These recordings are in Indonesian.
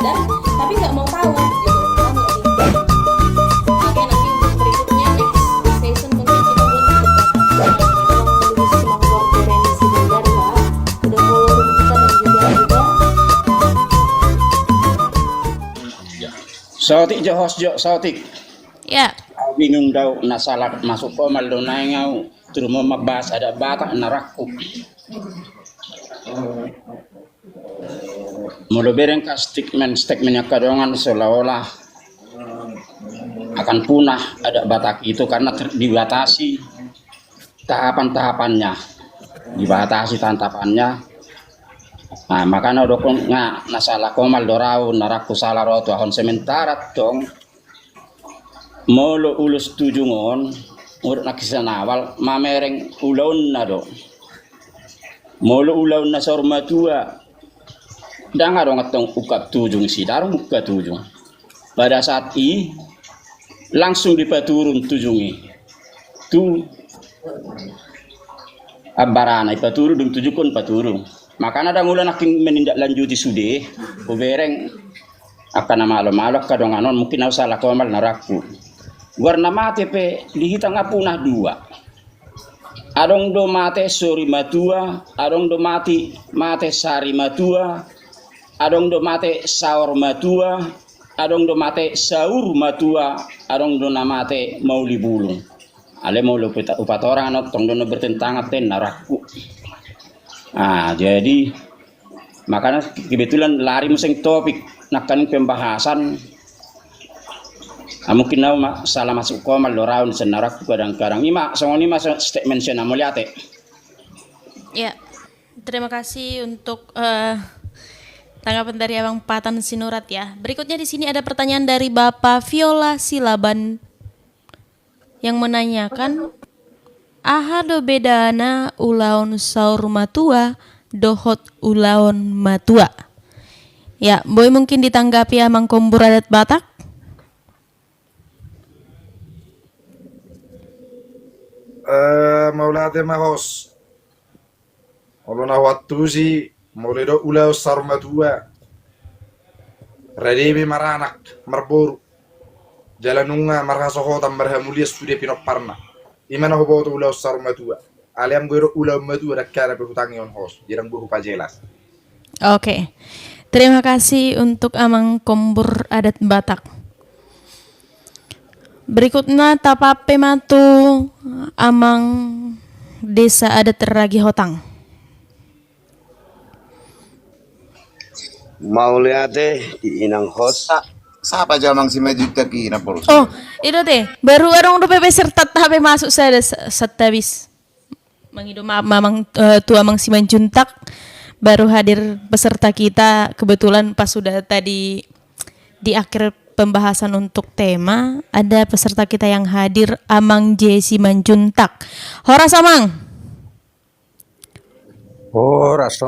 ada tapi nggak mau tahu gitu. Paham nggak sih? Oke, nanti untuk berikutnya next session mungkin kita buat debat. Memang semangat koherensi belajar ya. Udah follow kita dan juga Sotik jo host jo sotik. ya. Bingung daw nasalah masuk komal do naingau terus magbahas ada batak narakku. Mulu bereng ka statementnya kadongan seolah-olah akan punah ada batak itu karena dibatasi tahapan-tahapannya, dibatasi tahapannya. Nah, makanya dokon nga nasalah komal dorau narakku salah roto ahon sementara dong. Molo ulus tujungon urut nakisan awal mamereng ulaun na do. Molo ulaun na sorma tua. Danga dong atong ukap tujung si darong ukap tujung. Pada saat langsung dipaturun tujungi. Tu abarana ipaturun dung tujukon paturun. Makanya ada ngulan aking menindaklanjuti sude ubereng akan malo-malo kadong anon mungkin aku salah komal narakku. Warna mate pe dihita ngapunah dua. Adong do mate sori matua, adong do mate sari matua, adong do mate saur matua, adong do mate saur matua, adong do namate mauli bulung. Ale mau upat orang anot tong dono bertentangan ten narakku. Jadi makanya kebetulan lari museng topik nakan pembahasan. Mungkin salah masuk komal doraun senarak kadang-kadang ima statement saya lihat. Ya, terima kasih untuk tanggapan dari Abang Patan Sinurat ya. Berikutnya di sini ada pertanyaan dari Bapak Viola Silaban yang menanyakan ahado bedana ulaun saur matua dohot ulaun matua. Ya, boy mungkin ditanggapi Amang Kombur Adat Batak. Maulate mahos olona wattusi maulido ula sarmatua radebe maranak marboru jalanunga marhasohota marhamulia studia pinoparna imana hoboto ula sarmatua aliam goro ula matua dakara berhutangi on hos jirang guru pajelas. Oke. Terima kasih untuk Amang Kombur Adat Batak. Berikutnya tapape matu Amang Desa Adat Ragi Hotang. Mau lihat di inang host. Siapa jamang si Majuta kira poros? Oh, itu teh baru orang udah pepe serta tape masuk saya setabis. Menghidup mamang tua Mang Siman Juntak baru hadir peserta kita kebetulan pas sudah tadi di akhir pembahasan untuk tema ada peserta kita yang hadir Amang J. Simanjuntak. Horas Amang. Horas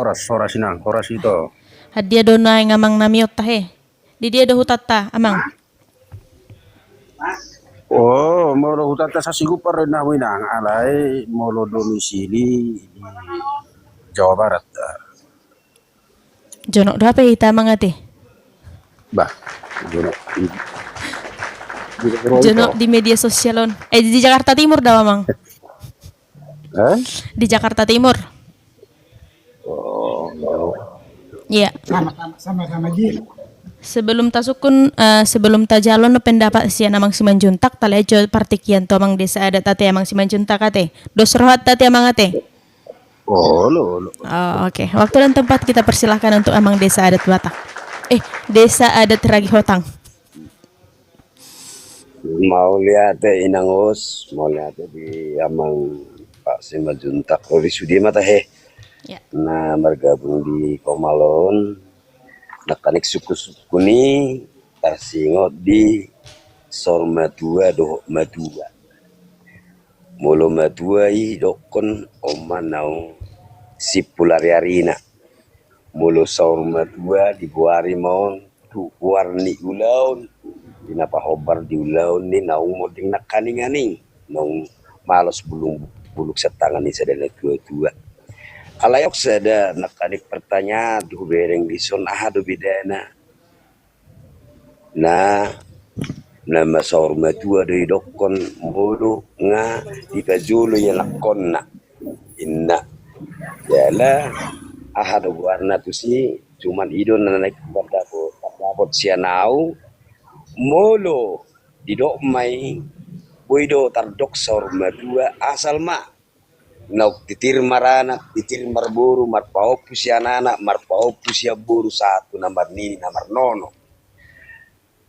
sinang, horas itu. Hadia dona yang Amang namiot tahe. Di dia ada hutata Amang. Oh, mau lo hutan sa sigupar na winang alay mau lo domisili di Jawa Barat. Jono dape ita mangate. Bah, Jono di media sosial di Jakarta Timur dah Amang. Di Jakarta Timur. Oh, Iya. Sama-sama Ji. Sebelum tasukun sebelum tajalon no pendapat si Amang Simanjuntak talejo partikian to Amang Desa Adat ate Amang Simanjuntak ate. Dos rohat ate Amang ate. Oh, lo. Oh, oke. Waktu dan tempat kita persilahkan untuk Amang Desa Adat Batak. Desa Adat Ragi Hotang. Mau lihat inang host, mau lihat di Amang Pak Simanjuntak Ori Sudi mata he. Ya. Nah, bergabung di Komalon. Nakanik suku-suku ni tarsingot di Sorma Tua doh Madua. Molo Madua i dokon omanau sipulariarina. Molo Sorma Tua di buari mon tu warni ulaun. Dinapa hobar di ulaun ni naung moding nakaning-aning. Naung malos buluk setangan ni sadana tua-tua. Alayok sada nakanik pertanyaan du bereng di son ahadu bidana na nama sorma tua dari dokon bodo nga di pajulo yang lakon na inna yala ahad warna tu si cuman idon na naik berdapot sianau molo di dok mai boido tardok sorma tua asal ma nauk titir marana titir marburu marpao pusianana marpao pusia buru satu namar nini namar nono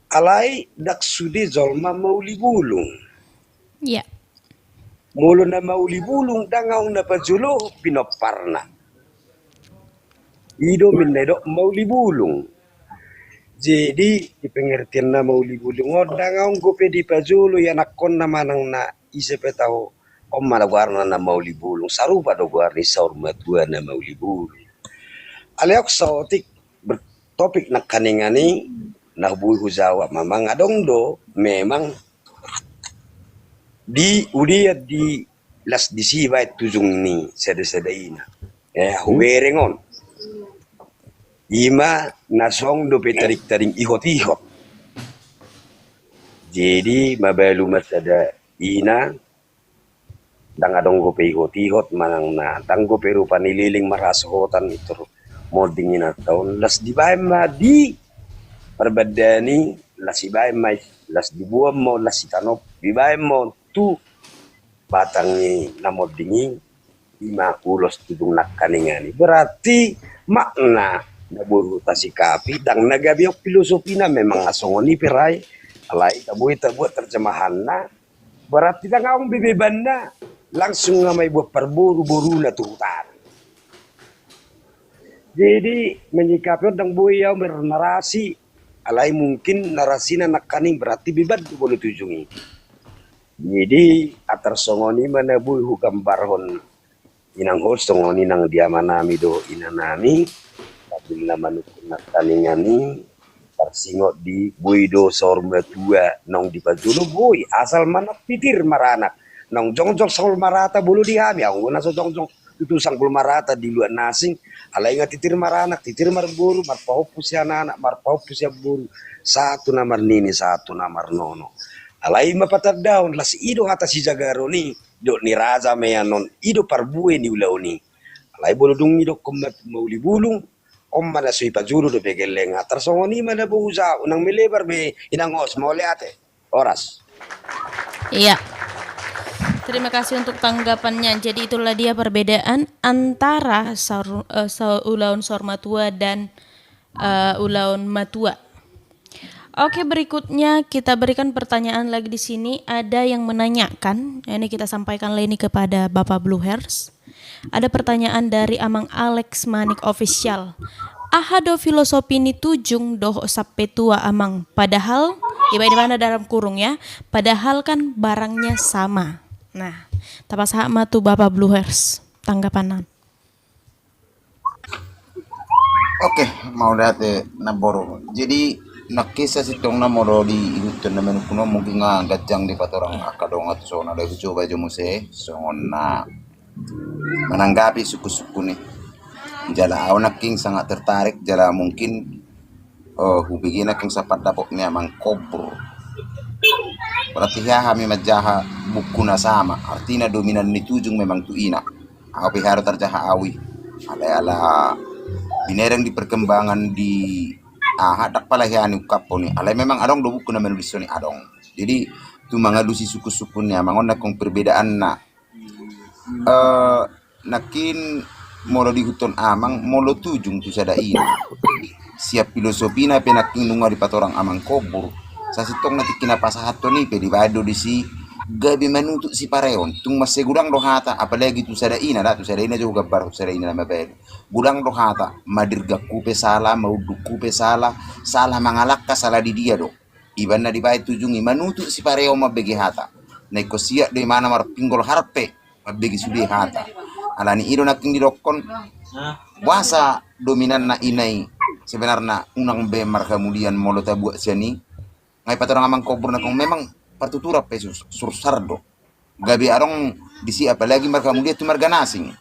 alai dak sudi zolma mauli bulung Ya. mulu na mauli bulung dangaw na pajulo pinoparna ido minnedo mauli bulung jadi di pengertian na mauli bulung dangaw gope di pajulo ya nakon na manang na isepe tao om malawarna na mauli bulung sarupa do guarni saur matua na mauli bulung aleok saotik bertopik na kaningani na buih huzawa mamang adong do memang di udia di las di siba tujung ni seda-sedaina huberengon ima nasong do petarik-taring ihot-ihot jadi mabalu masada ina dang adong go pe ihot-ihot manang na tanggo pe rupa nililing marasohotan itu modingin taon las di bae di perbedani las ibae mai las dibuam mo las itanop ibae mo tu batangnya namod dingin 50 tudung nakaningani berarti makna naburu tasikapi dang nagabiok filosofi na memang asongoni perai alai tabuat terjemahan na berarti dang aung bebeban na langsung ngamai buat perburu-buru na tuhutan jadi menyikapi dang boyau bernarasi alai mungkin narasi na nakaning berarti beban tu boleh tujungi jadi atar songoni mana bui hukam barhon inang hol songoni nang dia manami do inanami bila manukun nakaningani parsingot di bui do sorma tua nong di pajulo bui asal mana pitir maranak nong jongjong sol marata bulu dihami aku naso jongjong itu sanggul marata di luar nasing alai ngat titir maranak titir marburu marpau pusia anak marpau pusia buru satu namar nini satu namar nono alai mapatar daun las ido atas si jagaroni do ni raza meyanon ido parbue ni ulauni alai bolodung ido komat mauli bulung om mana sui pajuru do begeleng atar songoni mana buza unang melebar be inang os mole ate oras. Iya. Terima kasih untuk tanggapannya. Jadi itulah dia perbedaan antara ulaun sormatua dan ulaun matua. Oke, berikutnya kita berikan pertanyaan lagi di sini. Ada yang menanyakan, ini kita sampaikan lagi kepada Bapak Blue Hairs. Ada pertanyaan dari Amang Alex Manik Official. Ahado filosofi ni tujung doh sape tua amang. Padahal, iba di mana dalam kurung ya. Padahal kan barangnya sama. Nah, tapas hak matu Bapak Blue Hairs. Tanggapanan. Oke, mau date naboro. Jadi nakisa sitong na moro di ihutan na menukuno mungkin nga gajang di patorang akadong at so na coba jumuse so na menanggapi suku-suku nih. Jala aw naking sangat tertarik jala mungkin hubigin aking sapat dapok niya mang kobro. Berarti ya kami majaha buku na sama artinya dominan ni tujung memang tuina api harus terjaha awi ala binerang di perkembangan di hadak pala yani kapo ni alay memang adong do buku na menulis ni adong jadi tu mangalusi suku-suku niya mangon na kung perbedaan na nakin molo di huton amang molo tujung tu sada ina siap filosofi na penaking nunga di patorang amang kobur sa sitong nati kinapasahato ni pedi bado di si gabi manutuk si pareon tung mas gudang rohata apalagi tu sada ina juga gabar sada ina na mabel gudang rohata madirga kupe sala maudu kupe sala mangalak ka sala di dia do iban na di bay tujungi manutuk si pareo mabegi hata na ikosia de mana mar pinggol harpe mabegi sudi hata alani ido naking didokon wasa dominan na inai sebenarnya unang be marka kemudian molo tabu siani ngai patorang amang kobur na kung memang partutura pesos sursardo gabi arong disi apalagi marka kemudian tu marga nasing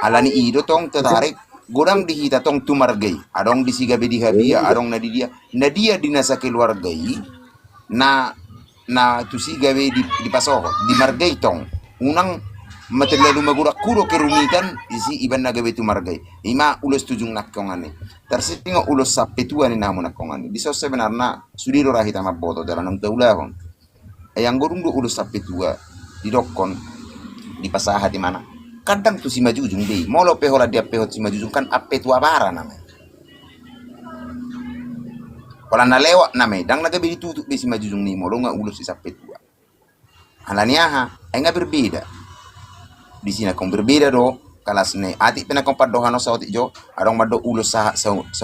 alani ido tong tertarik godang dihita tong tumargay adong disigabe di habia adong nadia dinasa keluargai na tusigabe di pasoho di margay tong unang material lumagura kuro kerumitan isi iban nagabe tumargay ima ulos tujung nakongane tersingo ulos sapetua ni namu nakongane di sos sebenarnya sudiro rahita maboto dalam nang taulahon ayang gorung do ulos sapetua di dokon di pasaha di mana kadang tu si majujung deh molo pehola dia pehot si majujung kan apetua bara namanya kalau na lewat namanya dang nagabe ditutup di si majujung ni molo nga ulos si sapetua alaniaha ay nga berbeda di sini kong berbeda do kalas ne ati pina kong padohan sa oti jo arong mado ulos sa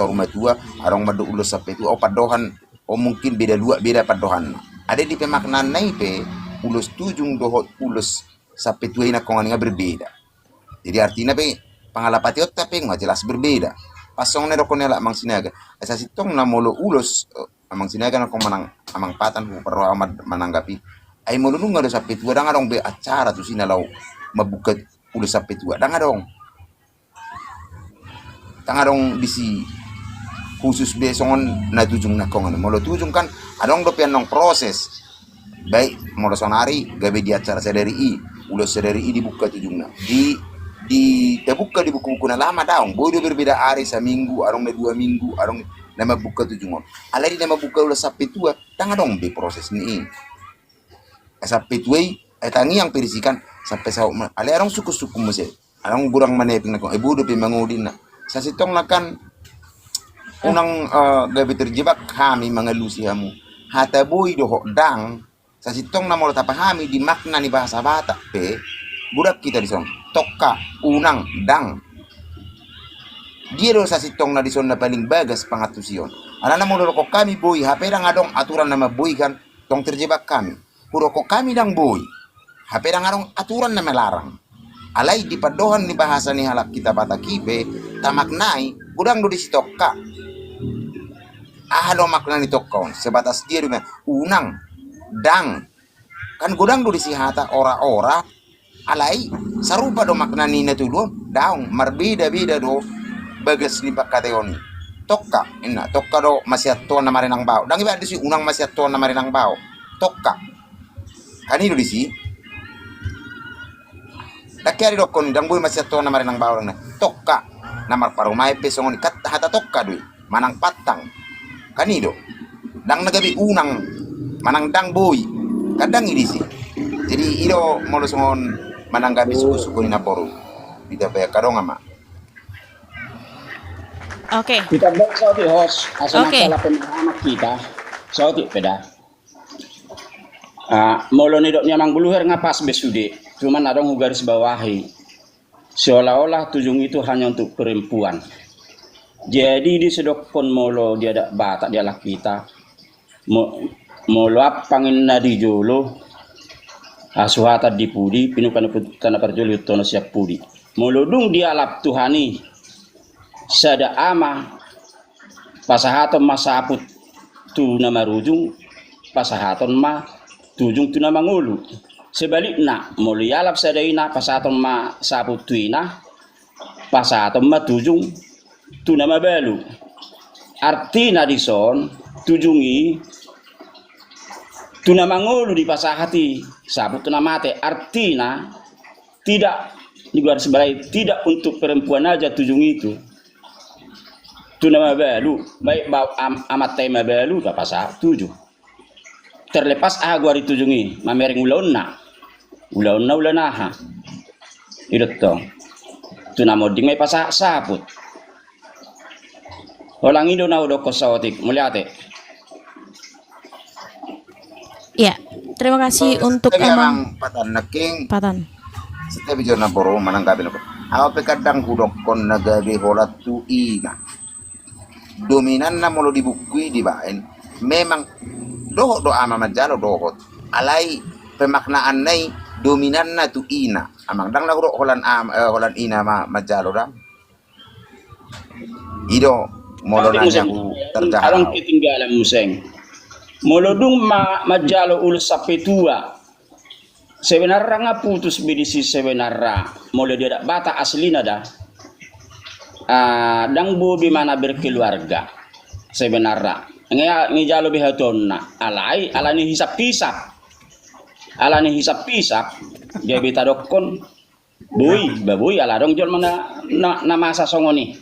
rumah tua arong mado ulos sa petua o padohan o mungkin beda dua beda padohan ada di pemaknaan nai pe ulos tujung dohot ulos sa petua ina kong nga berbeda jadi artinya pe pangalapati ot tapi nga jelas berbeda pasong ne do konela mang sinaga asa sitong na molo ulos amang sinaga na kong manang amang patan hu perlu amat menanggapi ay molo nung nga do sa petua dang arong be acara tu sinalaw mabuka ulos sampai tua dangadong bisi khusus besongon na tujung na kongan molo tujung kan adong dopian nong proses baik molo sonari gabe di acara sadari i ulos sadari i dibuka tujung na di terbuka di buku-buku na lama daong bodo berbeda hari seminggu arong na 2 minggu arong na mabuka tujungon alai na mabuka ulos sampai tua dangadong be proses ni sampai tua tangi yang perisikan sampai sa ale arong suku-suku mo siya arong gurang maneping na ko budo pi mangudin na sa sitong na kan unang gabi terjebak kami mga lusihamu hataboy doho dang sa sitong na mo tapahami di makna ni bahasa Batak pe budak kita di son tokka unang dang dia do sa sitong na di son na paling bagas pangatusion ana na mo ko kami boy hapera nga dong aturan na maboy kan tong terjebak kami puro ko kami dang boy hapera nga dong aturan na melarang alay di padohan ni bahasa ni halak kita Batakibe tamaknai budang do di sitokka ahalo makna ni tokkon sebatas dia dengan unang dang kan gudang do di sihata ora-ora alai sarupa do makna ni natulon daung marbeda-beda do bagas ni pakateoni tokka ina tokka do masiato na marinang bao dang iba di si unang masiato na marinang bao tokka kanino di si dakyari do kon dang boy masiato na marinang bao na tokka na marparumay pesongon kat hata tokka do manang patang kanido dang nagabi unang manang dang boy kadang ini sih jadi ido molosongon mananggabi suku-suku ni naporu tidak bayar kadong ama Oke. Kita buat saudi host asal Oke. masalah pemahaman kita saudi peda molo ni dok nyamang buluher ngapas besude cuman ada garis bawahi seolah-olah tujung itu hanya untuk perempuan jadi di sedokon molo dia ada batak dia lah kita molo apangin na di jolo asuhata di pudi pinukan tanah perjoli tono siap pudi molo dung dia lap tuhani sada ama pasahaton masaput tu nama rujung pasahaton ma tujung tu nama ngulu sebaliknya molo yalap sadaina pasahaton ma saput tuina pasahaton ma tujung tu nama balu artina dison tujungi tu nama ngulu di pasahati sabut tu nama te artina tidak di luar sebalai tidak untuk perempuan aja tujung itu tu nama balu baik bau amat tema balu ke pasah tujuh terlepas gua ditujungi mamering ulana ulanaha itu tu nama dingai pasah sabut orang Indo na udah kosawatik muliate. Ya, terima kasih untuk tapi emang patan naking Patan. setiap bicara na poro mananggabi na apa pekadang hudok kon nagabi holat tu ina dominan na molo dibukui di bain memang dohot do ama majalo dohot alai pemaknaan nai dominan na tu ina amang dang lagro holan holan ina majalo dam ido molo na Along terjahal ketinggalan museng molodung majalo ul sapetua sebenarnya nga putus bidisi sebenarnya molo dia bata asli nada dang bubi mana berkeluarga sebenarnya ngi jalo bihatonna alani hisap pisap dia bita dokon baboy ala dong jol mana na masa songoni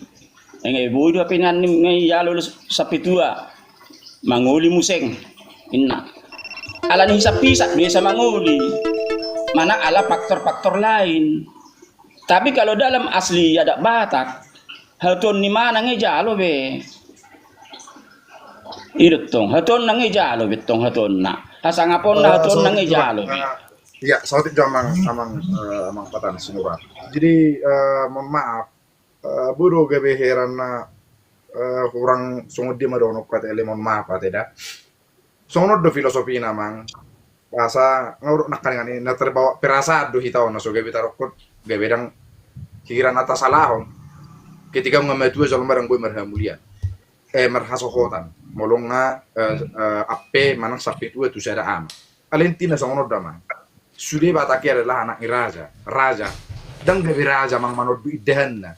ngi buy do pinan ngi jalo sapitua manguli museng inna alani hisap pisap biasa manguli mana ala faktor-faktor lain. Tapi kalau dalam asli ada Batak, haton ni mana ngejalo be. Irutong haton nang ngejalo betong haton na. Hasangapon na haton nang ngejalo be. Iya, saya tidak amang patan sinurat. Jadi mohon maaf, buru gabe heran na kurang sungguh dia madono kata ele mohon maaf tidak. Sungguh do filosofi namang bahasa nguruk nak kan ini terbawa perasa do hitau na so gabe tarokot gabe dang kikiran atas salahon ketika mengambil jalan barang gue merha mulia merhasohotan molong nga ape manang sapi itu saya am alentina songono dama sudah bataki adalah anak raja dan gabe raja mang manod idehanna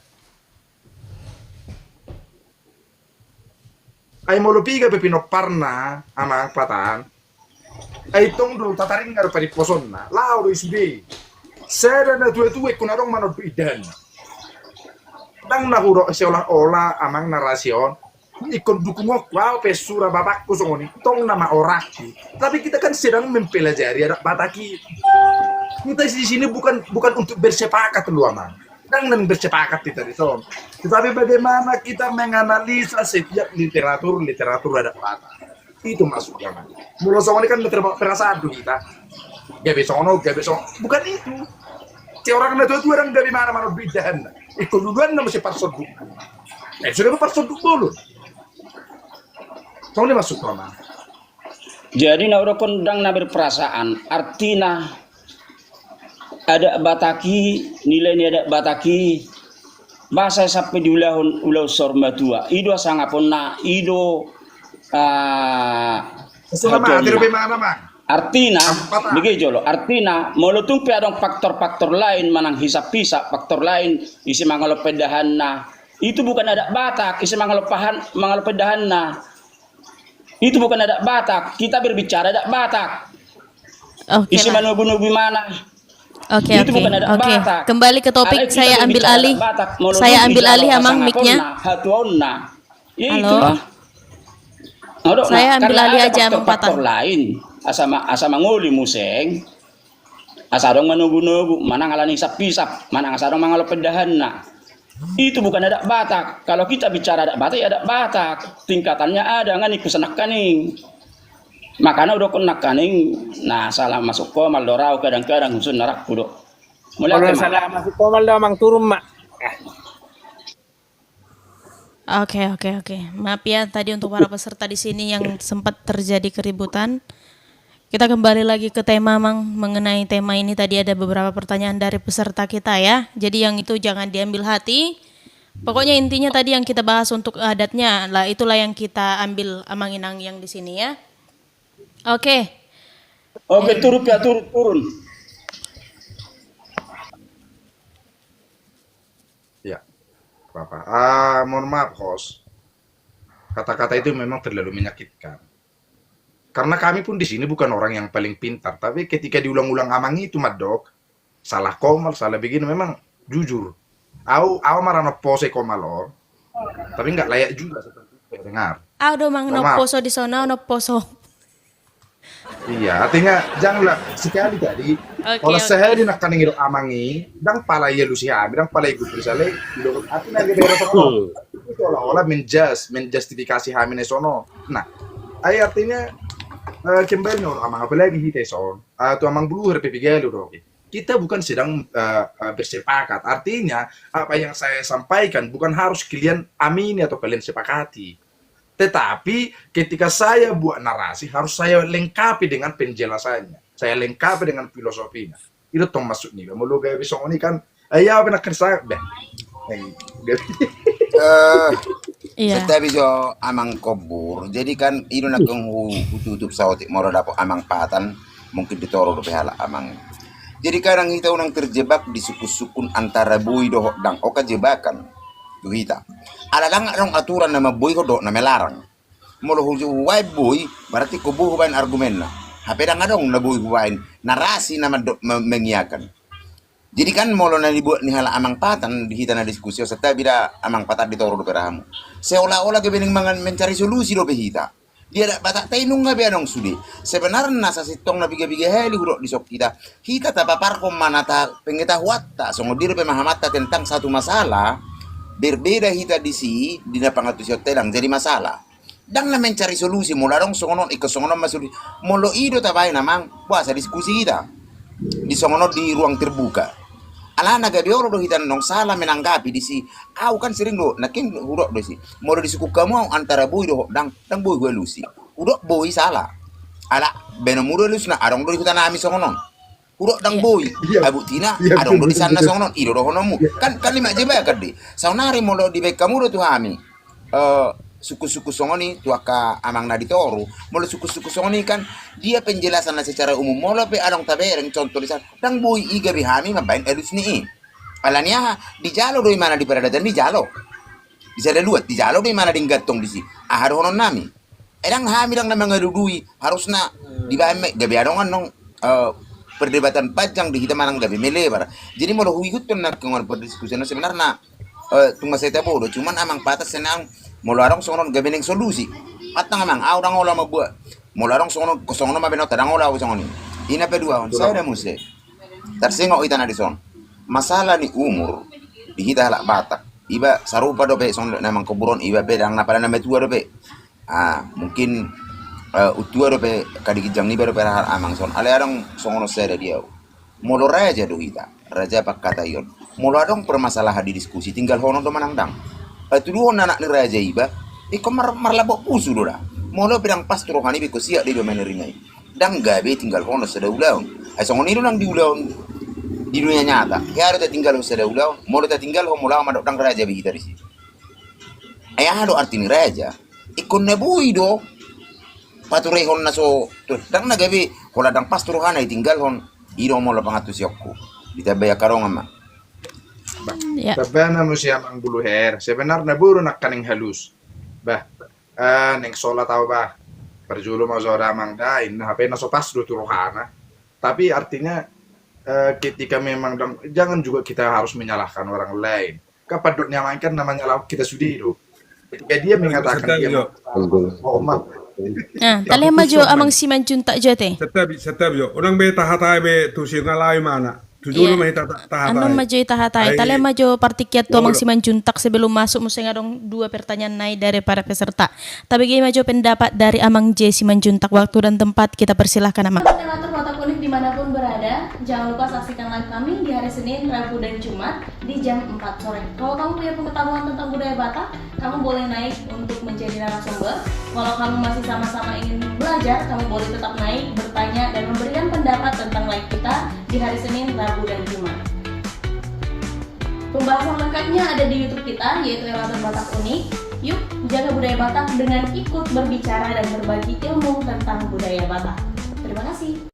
ay molopiga pepino parna amang patan ay tong do tataring ngaro pari posonna lao do sude saya na tuwe kunarong manod idehanna dang nahuro seolah-olah amang narasyon ikon dukungok wow pesura bapakku songoni tong nama oraki tapi kita kan sedang mempelajari ada bataki kita di sini bukan untuk bersepakat lu amang dang nan bersepakat kita di son tetapi bagaimana kita menganalisa setiap literatur ada batak itu maksudnya man mulo songoni kan perasaan kita gabe sono bukan itu si orang na itu orang dari mana bidan ikut duluan na masih parsod dulu sudah parsod dulu soalnya masuk mana Jadi nauro kondang na berperasaan artina ada bataki nilai ada bataki bahasa sampai di ulau sorma tua ido sangapon na ido selama ada mana mang artina begejolo artina molutung pe adong faktor-faktor lain manang hisap-hisap faktor lain isi mangalopedahan na itu bukan ada Batak isi mangalopedahan na itu bukan ada Batak kita berbicara ada Batak isi manubu-nubu mana itu bukan ada Batak. Kembali ke topik saya ambil alih amang mic-nya halo saya ambil alih aja amang patang lain asa manguli museng asadong manubu-nubu manang alani hisap-hisap manang asadong mangalopedahan na itu bukan ada Batak. Kalau kita bicara ada Batak ya ada Batak tingkatannya ada ngan ikut senak kaning makanya udah kena kaning nah salah masuk komal dorau kadang-kadang usun narak kudo mulai salah masuk komal dah mang turun mak Oke. Maaf ya tadi untuk para peserta di sini yang sempat terjadi keributan. Kita kembali lagi ke tema Mang. Mengenai tema ini tadi ada beberapa pertanyaan dari peserta kita ya. Jadi yang itu jangan diambil hati. Pokoknya intinya tadi yang kita bahas untuk adatnya lah itulah yang kita ambil amanginang yang di sini ya. Oke, turun. ya apa mohon maaf host kata-kata itu memang terlalu menyakitkan karena kami pun di sini bukan orang yang paling pintar tapi ketika diulang-ulang amang itu madok salah komal salah begini memang jujur aku marah pose komalor tapi nggak layak juga seperti dengar do mang no poso di sana no poso. Iya, artinya janganlah sekali tadi. Kalau saya di nak kaningiro amangi, dang pala ya lusia, dang pala ikut bersale, do artinya dia berono. Itu olah menjustifikasi hamine sono. Nah, artinya kembali orang amang apalagi hite son. Atau amang bulu RPPG lo kita bukan sedang bersepakat. Artinya apa yang saya sampaikan bukan harus kalian amini atau kalian sepakati. Tetapi ketika saya buat narasi harus saya lengkapi dengan penjelasannya. Saya lengkapi dengan filosofinya. Itu tong masuk nih. Mau lo kayak bisa ini kan ayah kena kerja deh. Kita bisa amang kobur. Jadi kan itu nak tutup sautik mau dapat amang patan mungkin ditoro ke pihak amang. Jadi kadang kita orang terjebak di suku-sukun antara bui dohok dan oka jebakan. tu hita. Ala lang rong aturan na mabuhi ko do na melarang. Molo huwai boy berarti ko buhubain argumen na. Hapeda nga dong nabuhi huwain narasi na mengiakan. Jadi kan molo na dibuat ni hala amang patan dihita na diskusi sa bida amang patat ditoro do perahamu. Seolah-olah kebening mangan mencari solusi do behita. Dia dak batak tainung nga beanong sudi. Sebenarnya sa sitong na biga-biga heli hurok di sok kita. Kita tapapar ko manata pengetahuan ta songo diri pemahamata tentang satu masalah berbeda hita di si di na pangatus telang jadi masalah. Dan na mencari solusi mula dong songonon ikosongonon masudi. Molo ido tabay namang puasa diskusi kita. Di songono di ruang terbuka. Ala naga bioro do hitan nong salah menanggapi di si. Au kan sering do nakin hurok do si. Molo di suku kamu antara boy do dang boy gue lusi. Udok boy salah. Ala benomuro lus na arong do hitan nami songonon. Hurok dang boy. Abu tina arong do di sana songonon. Ido do honomu. Kan lima jeba kadi. Saunari molo di bek kamu do tu hami. Suku-suku songoni tuaka amang naditoru molo suku-suku songoni kan dia penjelasan secara umum molo pe adong tabereng contoh lisan dang boy iga bihami mabain elus ni alania di jalo doi mana di peradatan di jalo bisa ada luat di jalo doi mana di gatong di si ahar honon nami edang hami dang namang ngadudui harusna di bame gabi adongan nong perdebatan panjang di hitam manang gabi melebar jadi molo huigut pun nak ngon berdiskusi sebenarnya tunggu saya bodoh cuman amang patas senang mularong songon gabening solusi atang amang aurang ola mabuat mularong songon kosongon mabeno tadang ola songon ina pedua saya dah musle tersengo ita na dison masalah ni umur di kita halak batak iba sarupa dope son namang kuburon iba pedang napala na metua dope mungkin utua dope kadikijang ni baru perahar amang son ale arang songon saya dia molo raja do ita raja pak kata yon molo adong permasalahan di diskusi tinggal hono do manangdang tu dua anak ni raja iba iko marlabo pusu do dah molo pedang pastor hani biko siak di do meneringai dang gabe tinggal hono sada ulaun ai songon itu nang di ulaun di dunia nyata ya ada tinggal sada ulaun molo ta tinggal ho mula madok dang raja bi kita di sini ai ado arti ni raja iko nebui do pature hon naso dang na gabe kola dang pastor hani tinggal hon iro molo pangatus yokku ditabaya karong ama. Ya. Tabana mo siya ang buluher. Sebenarnya buru nak kaning halus. Bah, neng sola tau bah. Perjulo mau zora mang dain. Nah, apa na sotas do turuhana. Tapi artinya ketika memang jangan juga kita harus menyalahkan orang lain. Kapan dok nyamankan namanya lauk kita sudi do. Ketika dia mengatakan dia oh mah. Nah, tali maju amang siman junta jote. Setiap yo. Orang be tahatai be tusir ngalai mana. Tujuh mah tahatai. Anu maju tahatai. Tali maju partikiat tu amang siman juntak sebelum masuk mesti ngadong 2 pertanyaan naik dari para peserta. Tapi gini maju pendapat dari amang J siman juntak waktu dan tempat kita persilahkan amang. Relator Kotak Unik dimanapun berada, jangan lupa saksikan live kami di hari Senin, Rabu dan Jumat di jam 4 sore. Kalau kamu punya pengetahuan tentang budaya Batak, kamu boleh naik untuk menjadi narasumber. Kalau kamu masih sama-sama ingin belajar, kamu boleh tetap naik, bertanya, dan memberikan pendapat tentang live kita di hari Senin, Rabu, dan Jumat. Pembahasan lengkapnya ada di YouTube kita, yaitu Relator Batak Unik. Yuk, jaga budaya Batak dengan ikut berbicara dan berbagi ilmu tentang budaya Batak. Terima kasih.